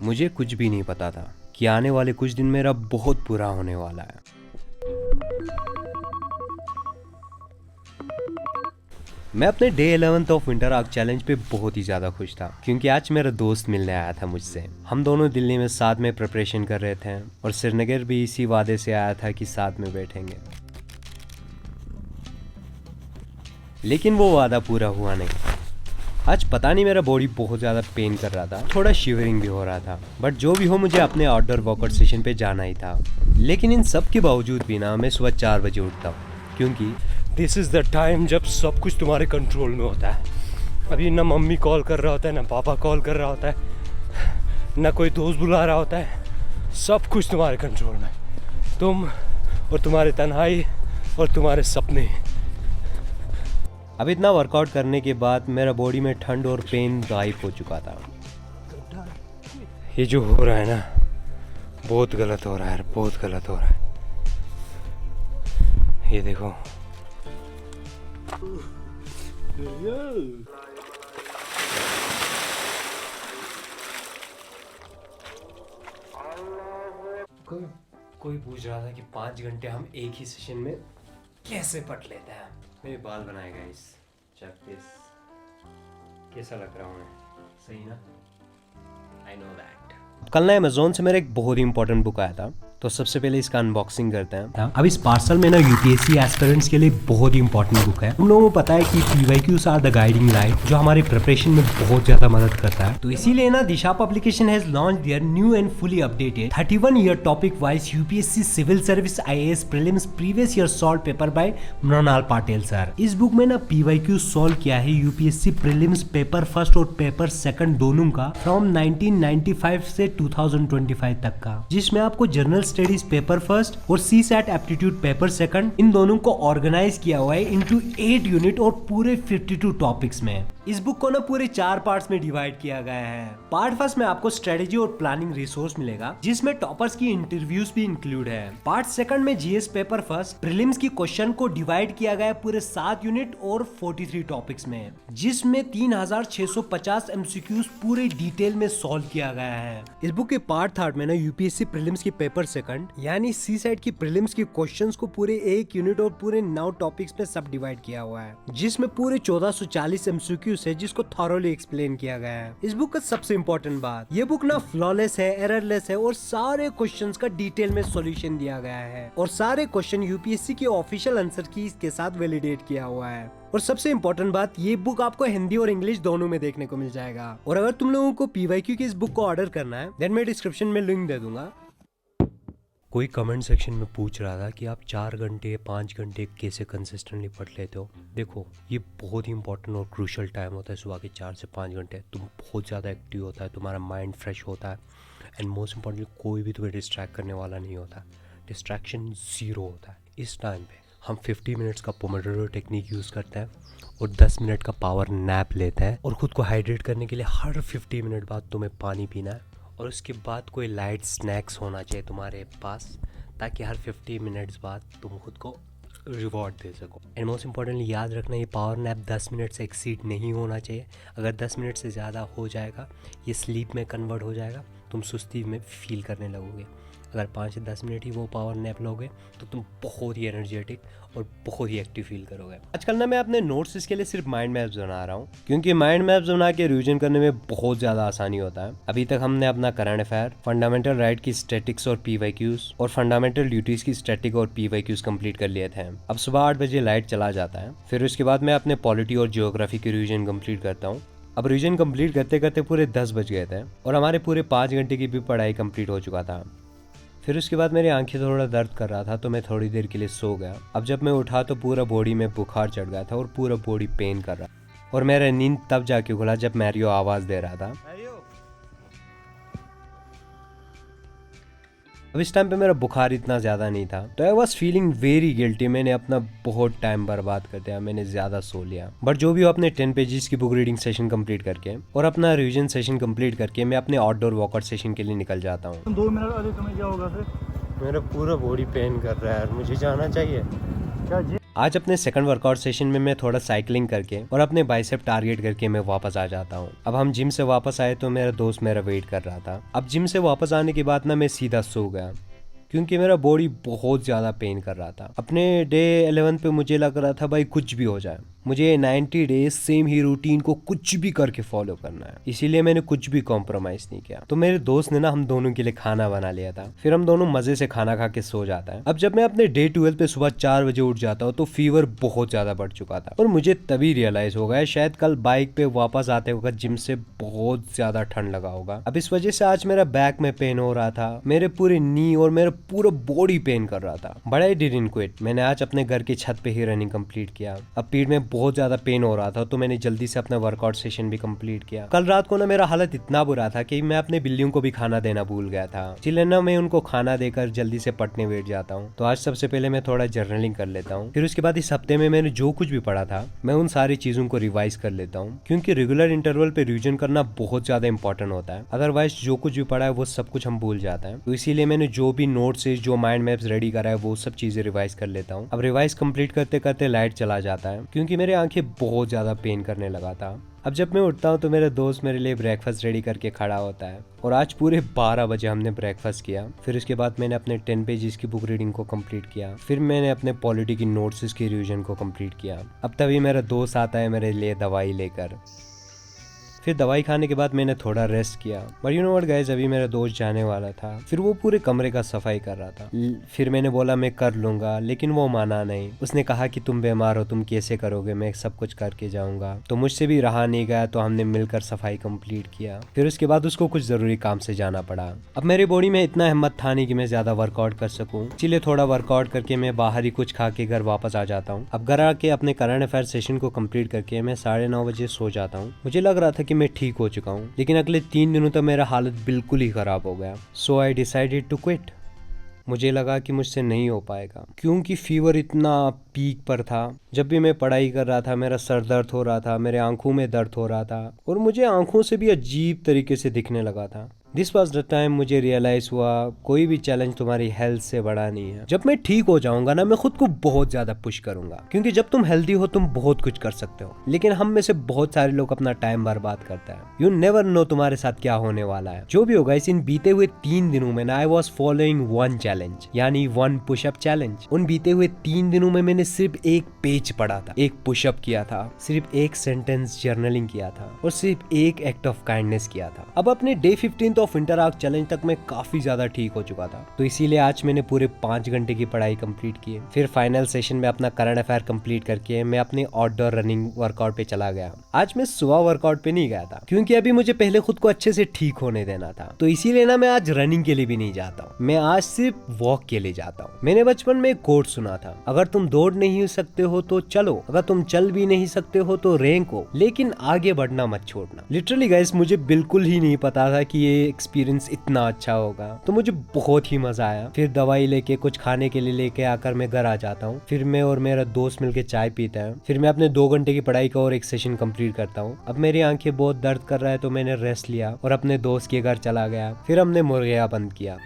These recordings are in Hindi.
मुझे कुछ भी नहीं पता था कि आने वाले कुछ दिन मेरा बहुत बुरा होने वाला है। मैं अपने day 11th of winter arc challenge पे बहुत ही ज़्यादा खुश था क्योंकि आज मेरा दोस्त मिलने आया था मुझसे। हम दोनों दिल्ली में साथ में प्रिपरेशन कर रहे थे और श्रीनगर भी इसी वादे से आया था कि साथ में बैठेंगे, लेकिन वो वादा पूरा हुआ नहीं। आज पता नहीं मेरा बॉडी बहुत ज़्यादा पेन कर रहा था, थोड़ा शिवरिंग भी हो रहा था, बट जो भी हो मुझे अपने आउटडोर वर्कआउट सेशन पे जाना ही था। लेकिन इन सब के बावजूद भी ना मैं सुबह 4 बजे उठता हूँ क्योंकि दिस इज़ द टाइम जब सब कुछ तुम्हारे कंट्रोल में होता है। अभी ना मम्मी कॉल कर रहा होता है, ना पापा कॉल कर रहा होता है, ना कोई दोस्त बुला रहा होता है, सब कुछ तुम्हारे कंट्रोल में, तुम और तुम्हारे तन्हाई और तुम्हारे सपने। अब इतना वर्कआउट करने के बाद मेरा बॉडी में ठंड और पेन गायब हो चुका था। ये जो हो रहा है ना बहुत गलत हो रहा है, बहुत गलत हो रहा है। ये देखो कोई पूछ रहा था कि 5 घंटे हम एक ही सेशन में कैसे पढ़ लेते हैं। मेरे बाल बनाएगा इस चेक दिस, कैसा लग रहा हूँ मैं, सही ना? I know that. कल ना अमेज़ॉन से मेरा एक बहुत ही इंपॉर्टेंट बुक आया था, तो सबसे पहले इसका अनबॉक्सिंग करते हैं। अब इस पार्सल में ना यूपीएससी एस्पिरेंट्स के लिए बहुत ही इंपॉर्टेंट बुक है। तुम लोगों को पता है कि PYQs are the guiding light जो हमारे प्रिपरेशन में बहुत ज्यादा मदद करता है। तो इसीलिए ना Disha publication has launched their new and fully updated 31 year topic wise UPSC civil service IAS prelims previous year solve paper by Mrinal Patil sir. इस बुक में ना पीवाईक्यू सॉल्व किया है यूपीएससी प्रीलिम्स पेपर फर्स्ट और पेपर सेकंड दोनों का फ्रॉम 1995 से 2025 तक का, जिसमें आपको जनरल स्टडीज पेपर फर्स्ट और CSAT aptitude paper second in दोनों को ऑर्गेनाइज किया हुआ है इनटू 8 यूनिट और पूरे 52 टॉपिक्स में। इस बुक को ना पूरे 4 पार्ट्स में डिवाइड किया गया है। पार्ट फर्स्ट में आपको स्ट्रेटेजी और प्लानिंग रिसोर्स मिलेगा जिसमें टॉपर्स की इंटरव्यूज भी इंक्लूड है। पार्ट सेकंड में जीएस पेपर फर्स्ट प्रीलिम्स की क्वेश्चन को डिवाइड किया गया है पूरे 7 यूनिट और 43 टॉपिक्स में, जिसमें 3650 एमसीक्यूज पूरे डिटेल में सॉल्व किया गया है। इस बुक के पार्ट थर्ड में ना यूपीएससी प्रीलिम्स की पेपर सेकंड यानी सीसैट की प्रीलिम्स की क्वेश्चंस को पूरे 1 यूनिट और पूरे 9 टॉपिक्स में सब डिवाइड किया हुआ है, जिसमें पूरे 1440 एमसीक्यूज है जिसको थॉरोली एक्सप्लेन किया गया है। इस बुक का सबसे इंपॉर्टेंट बात, ये बुक ना फ्लॉलेस है, एररलेस है और सारे क्वेश्चंस का डिटेल में सॉल्यूशन दिया गया है और सारे क्वेश्चन यूपीएससी की ऑफिशियल आंसर की के साथ वैलिडेट किया हुआ है। और सबसे इंपॉर्टेंट बात, ये बुक आपको हिंदी और इंग्लिश दोनों में देखने को मिल जाएगा। और अगर तुम लोगों को पीवाईक्यू की इस बुक को ऑर्डर करना है देन मैं डिस्क्रिप्शन में लिंक दे दूंगा। कोई कमेंट सेक्शन में पूछ रहा था कि आप 4 घंटे 5 घंटे कैसे कंसिस्टेंटली पढ़ लेते हो। देखो ये बहुत ही इंपॉर्टेंट और क्रूशल टाइम होता है, सुबह के 4 से 5 घंटे। तुम बहुत ज़्यादा एक्टिव होता है, तुम्हारा माइंड फ्रेश होता है एंड मोस्ट इंपॉर्टेंटली कोई भी तुम्हें डिस्ट्रैक्ट करने वाला नहीं होता, डिस्ट्रैक्शन ज़ीरो होता है। इस टाइम पे हम 50 मिनट्स का पोमोडोरो टेक्निक यूज़ करते हैं और 10 मिनट का पावर नैप लेते हैं और ख़ुद को हाइड्रेट करने के लिए हर 50 मिनट बाद तुम्हें पानी पीना है और उसके बाद कोई लाइट स्नैक्स होना चाहिए तुम्हारे पास ताकि हर 50 मिनट्स बाद तुम खुद को रिवॉर्ड दे सको। एंड मोस्ट इंपॉर्टेंटली याद रखना ये पावर नैप 10 मिनट से एक्सीड नहीं होना चाहिए। अगर 10 मिनट से ज़्यादा हो जाएगा ये स्लीप में कन्वर्ट हो जाएगा, तुम सुस्ती में फील करने लगोगे। अगर 5 से 10 मिनट ही वो पावर नैप लोगे तो तुम बहुत ही एनर्जेटिक और बहुत ही एक्टिव फील करोगे। आजकल ना मैं अपने नोट्स इसके लिए सिर्फ माइंड मैप्स बना रहा हूँ क्योंकि माइंड मैप्स बना के रिवीजन करने में बहुत ज़्यादा आसानी होता है। अभी तक हमने अपना करंट अफेयर, फंडामेंटल राइट की स्टैटिक्स और पीवाईक्यूज और फंडामेंटल ड्यूटीज की स्टैटिक और पीवाईक्यूज कंप्लीट कर लिए थे। अब सुबह 8 बजे लाइट चला जाता है, फिर उसके बाद मैं अपने पॉलिटी और जियोग्राफी की रिवीजन कंप्लीट करता हूँ। अब रिवीजन कंप्लीट करते करते पूरे 10 बज गए थे और हमारे पूरे 5 घंटे की भी पढ़ाई कंप्लीट हो चुका था। फिर उसके बाद मेरी आंखें थोड़ा दर्द कर रहा था तो मैं थोड़ी देर के लिए सो गया। अब जब मैं उठा तो पूरा बॉडी में बुखार चढ़ गया था और पूरा बॉडी पेन कर रहा और मेरा नींद तब जाके खुला जब मैरियो आवाज़ दे रहा था। अब इस टाइम पे मेरा बुखार इतना ज़्यादा नहीं था तो I was feeling very guilty. मैंने अपना बहुत टाइम बर्बाद कर दिया, मैंने ज़्यादा सो लिया। बट जो भी हो अपने 10 पेजेस की बुक रीडिंग सेशन कंप्लीट करके और अपना रिवीजन सेशन कंप्लीट करके मैं अपने आउटडोर वर्कआउट सेशन के लिए निकल जाता हूँ। 2 मिनट अभी तुम्हें क्या होगा फिर? मेरा पूरा बॉडी पेन कर रहा है यार, मुझे जाना चाहिए। क्या जी? आज अपने सेकंड वर्कआउट सेशन में मैं थोड़ा साइकिलिंग करके और अपने बाइसेप टारगेट करके मैं वापस आ जाता हूँ। अब हम जिम से वापस आए तो मेरा दोस्त मेरा वेट कर रहा था। अब जिम से वापस आने के बाद ना मैं सीधा सो गया क्योंकि मेरा बॉडी बहुत ज़्यादा पेन कर रहा था। अपने डे 11 पे मुझे लग रहा था भाई कुछ भी हो जाए, मुझे 90 डेज सेम ही रूटीन को कुछ भी करके फॉलो करना है, इसीलिए मैंने कुछ भी कॉम्प्रोमाइज़ नहीं किया। तो मेरे दोस्त ने ना हम दोनों के लिए खाना बना लिया था, फिर हम दोनों मज़े से खाना खा के सो जाता है। अब जब मैं अपने डे 12 पे सुबह 4 बजे उठ जाता हूँ तो फीवर बहुत ज़्यादा बढ़ चुका था और मुझे तभी रियलाइज़ हो गया शायद कल बाइक पे वापस आते वक्त जिम से बहुत ज़्यादा ठंड लगा होगा। अब इस वजह से आज मेरा बैक में पेन हो रहा था, मेरे पूरे नी और मेरा पूरा बॉडी पेन कर रहा था। बड़ा ही डिडंट क्विट, मैंने आज अपने घर की छत पे ही रनिंग कंप्लीट किया। अब पीठ में बहुत ज्यादा पेन हो रहा था तो मैंने जल्दी से अपना वर्कआउट सेशन भी कंप्लीट किया। कल रात को ना मेरा हालत इतना बुरा था कि मैं अपने बिल्लियों को भी खाना देना भूल गया था, इसलिए ना मैं उनको खाना देकर जल्दी से पटने बैठ जाता हूँ। तो आज सबसे पहले मैं थोड़ा जर्नलिंग कर लेता हूँ, फिर उसके बाद इस हफ्ते में मैंने जो कुछ भी पढ़ा था मैं उन सारी चीजों को रिवाइज कर लेता हूँ, क्योंकि रेगुलर इंटरवल पे रिविजन करना बहुत ज्यादा इंपॉर्टेंट होता है। अदरवाइज जो कुछ भी पढ़ा है वो सब कुछ हम भूल जाते हैं। तो इसीलिए मैंने जो भी नोट्स जो माइंड मैप्स रेडी करा है वो सब चीजें रिवाइज कर लेता हूँ। अब रिवाइज कंप्लीट करते करते लाइट चला जाता है क्योंकि मेरे आंखें बहुत ज्यादा पेन करने लगा था। अब जब मैं उठता हूँ तो मेरा दोस्त मेरे लिए ब्रेकफास्ट रेडी करके खड़ा होता है और आज पूरे 12 बजे हमने ब्रेकफास्ट किया। फिर उसके बाद मैंने अपने 10 पेजेस की बुक रीडिंग को कंप्लीट किया, फिर मैंने अपने पॉलिटी की नोट्स की रिवीजन को कंप्लीट किया। अब तभी मेरा दोस्त आता है मेरे लिए दवाई लेकर। फिर दवाई खाने के बाद मैंने थोड़ा रेस्ट किया। But you know what guys, अभी मेरा दोस्त जाने वाला था, फिर वो पूरे कमरे का सफाई कर रहा था। फिर मैंने बोला मैं कर लूंगा, लेकिन वो माना नहीं। उसने कहा कि तुम बीमार हो, तुम कैसे करोगे, मैं सब कुछ करके जाऊंगा। तो मुझसे भी रहा नहीं गया, तो हमने मिलकर सफाई कंप्लीट किया। फिर उसके बाद उसको कुछ जरूरी काम से जाना पड़ा। अब मेरी बॉडी में इतना हिम्मत था नहीं कि मैं ज्यादा वर्कआउट कर सकूं, इसलिए थोड़ा वर्कआउट करके मैं बाहर ही कुछ खा के घर वापस आ जाता हूँ। अब घर आके अपने करंट अफेयर सेशन को कंप्लीट करके मैं 9:30 बजे सो जाता हूँ। मुझे लग रहा था कि मैं ठीक हो चुका हूँ, लेकिन अगले 3 दिनों तक मेरा हालत बिल्कुल ही खराब हो गया। सो आई डिसाइडेड टू क्विट। मुझे लगा कि मुझसे नहीं हो पाएगा क्योंकि फीवर इतना पीक पर था। जब भी मैं पढ़ाई कर रहा था मेरा सर दर्द हो रहा था, मेरे आंखों में दर्द हो रहा था और मुझे आंखों से भी अजीब तरीके से दिखने लगा था। दिस वॉज द टाइम मुझे रियलाइज हुआ कोई भी चैलेंज तुम्हारी हेल्थ से बड़ा नहीं है। जब मैं ठीक हो जाऊंगा ना मैं खुद को बहुत ज्यादा पुश करूंगा, क्योंकि जब तुम हेल्दी हो तुम बहुत कुछ कर सकते हो, लेकिन हम में से बहुत सारे लोग अपना टाइम बर्बाद करते हैं। यू नेवर नो तुम्हारे साथ क्या होने वाला है। जो भी होगा इस इन बीते हुए 3 दिनों में ना आई वॉज फॉलोइंग 1 चैलेंज, यानी 1 पुशअप चैलेंज। उन बीते हुए 3 दिनों में मैंने सिर्फ एक पेज पढ़ा था, एक पुशअप किया था, सिर्फ एक सेंटेंस जर्नलिंग किया था और सिर्फ एक एक्ट ऑफ काइंडनेस किया था। अब अपने day 15 of inter arc challenge तक मैं काफी ज्यादा ठीक हो चुका था, तो इसीलिए आज मैंने पूरे 5 घंटे की पढ़ाई कंप्लीट की। फिर फाइनल सेशन में अपना करंट अफेयर कंप्लीट करके मैं अपने आउटडोर रनिंग वर्कआउट पे चला गया। आज मैं सुबह वर्कआउट पे नहीं गया था क्योंकि अभी मुझे पहले खुद को अच्छे से ठीक होने देना था, तो इसीलिए ना मैं आज रनिंग के लिए भी नहीं जाता हूँ, मैं आज सिर्फ वॉक के लिए जाता हूँ। मैंने बचपन में एक कोट सुना था, अगर तुम दौड़ नहीं सकते हो तो चलो, अगर तुम चल भी नहीं सकते हो तो रेंको, लेकिन आगे बढ़ना मत छोड़ना। लिटरली गाइस मुझे बिल्कुल ही नहीं पता था कि ये एक्सपीरियंस इतना अच्छा होगा, तो मुझे बहुत ही मजा आया। फिर दवाई लेके कुछ खाने के लिए लेके आकर मैं घर आ जाता हूँ। फिर मैं और मेरा दोस्त मिलके चाय पीते हैं। फिर मैं अपने 2 घंटे की पढ़ाई का और एक सेशन कंप्लीट करता हूँ। अब मेरी आंखें बहुत दर्द कर रहा है तो मैंने रेस्ट लिया और अपने दोस्त के घर चला गया। फिर हमने मुर्गियां बंद किया।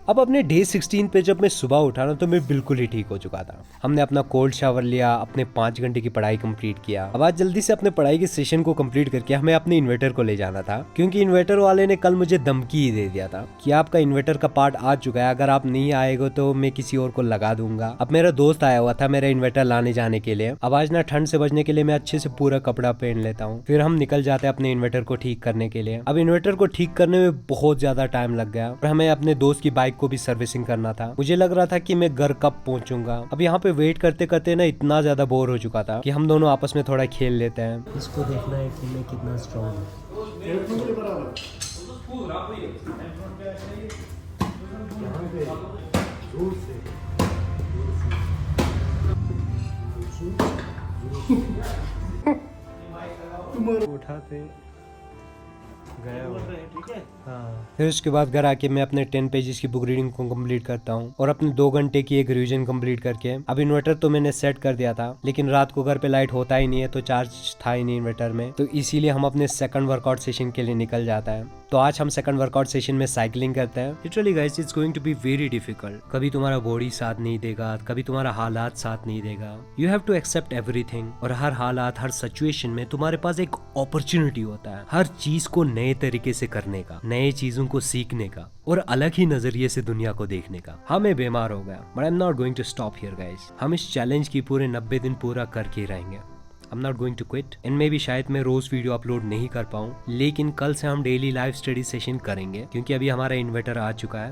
अब अपने डे 16 पे जब मैं सुबह उठा ना तो मैं बिल्कुल ही ठीक हो चुका था। हमने अपना कोल्ड शावर लिया, अपने 5 घंटे की पढ़ाई कंप्लीट किया। अब आज जल्दी से अपने पढ़ाई के सेशन को कंप्लीट करके हमें अपने इन्वर्टर को ले जाना था, क्योंकि इन्वर्टर वाले ने कल मुझे धमकी ही दे दिया था कि आपका इन्वर्टर का पार्ट आ चुका है, अगर आप नहीं आएगा तो मैं किसी और को लगा दूंगा। अब मेरा दोस्त आया हुआ था मेरा इन्वर्टर लाने जाने के लिए। अब आज ना ठंड से बचने के लिए मैं अच्छे से पूरा कपड़ा पहन लेता हूँ। फिर हम निकल जाते हैं अपने इन्वर्टर को ठीक करने के लिए। अब इन्वर्टर को ठीक करने में बहुत ज्यादा टाइम लग गया और हमें अपने दोस्त की बाइक को भी सर्विसिंग करना था। मुझे लग रहा था कि मैं घर कब पहुंचूंगा। अब यहाँ पे वेट करते करते ना इतना ज्यादा बोर हो चुका था कि हम दोनों आपस में थोड़ा खेल लेते हैं। इसको देखना है कि मैं कितना स्ट्रॉन्ग हूँ। उठाते गया हुआ है। ठीक है। हाँ, फिर उसके बाद घर आके मैं अपने 10 पेजेस की बुक रीडिंग को कंप्लीट करता हूँ और अपने 2 घंटे की एक रिवीजन कंप्लीट करके, अब इन्वर्टर तो मैंने सेट कर दिया था लेकिन रात को घर पे लाइट होता ही नहीं है तो चार्ज था ही नहीं इन्वर्टर में, तो इसीलिए हम अपने सेकंड वर्कआउट सेशन के लिए निकल जाता है। तो आज हम सेकंड वर्कआउट सेशन में साइकिलिंग करते हैं। Literally guys it's going to be very difficult. कभी तुम्हारा बॉडी साथ नहीं देगा, कभी तुम्हारा हालात साथ नहीं देगा। You have to accept everything, और हर हालात हर सिचुएशन में तुम्हारे पास एक अपॉर्चुनिटी होता है हर चीज को नए तरीके से करने का, नए चीजों को सीखने का और अलग ही नजरिए से दुनिया को देखने का। हाँ मैं बीमार हो गया but I am not going to stop here guys. हम इस चैलेंज की पूरे 90 दिन पूरा करके ही रहेंगे। I'm not going to quit। इनमें भी शायद मैं रोज वीडियो अपलोड नहीं कर पाऊँ, लेकिन कल से हम डेली लाइव स्टडी सेशन करेंगे क्योंकि अभी हमारा इन्वर्टर आ चुका है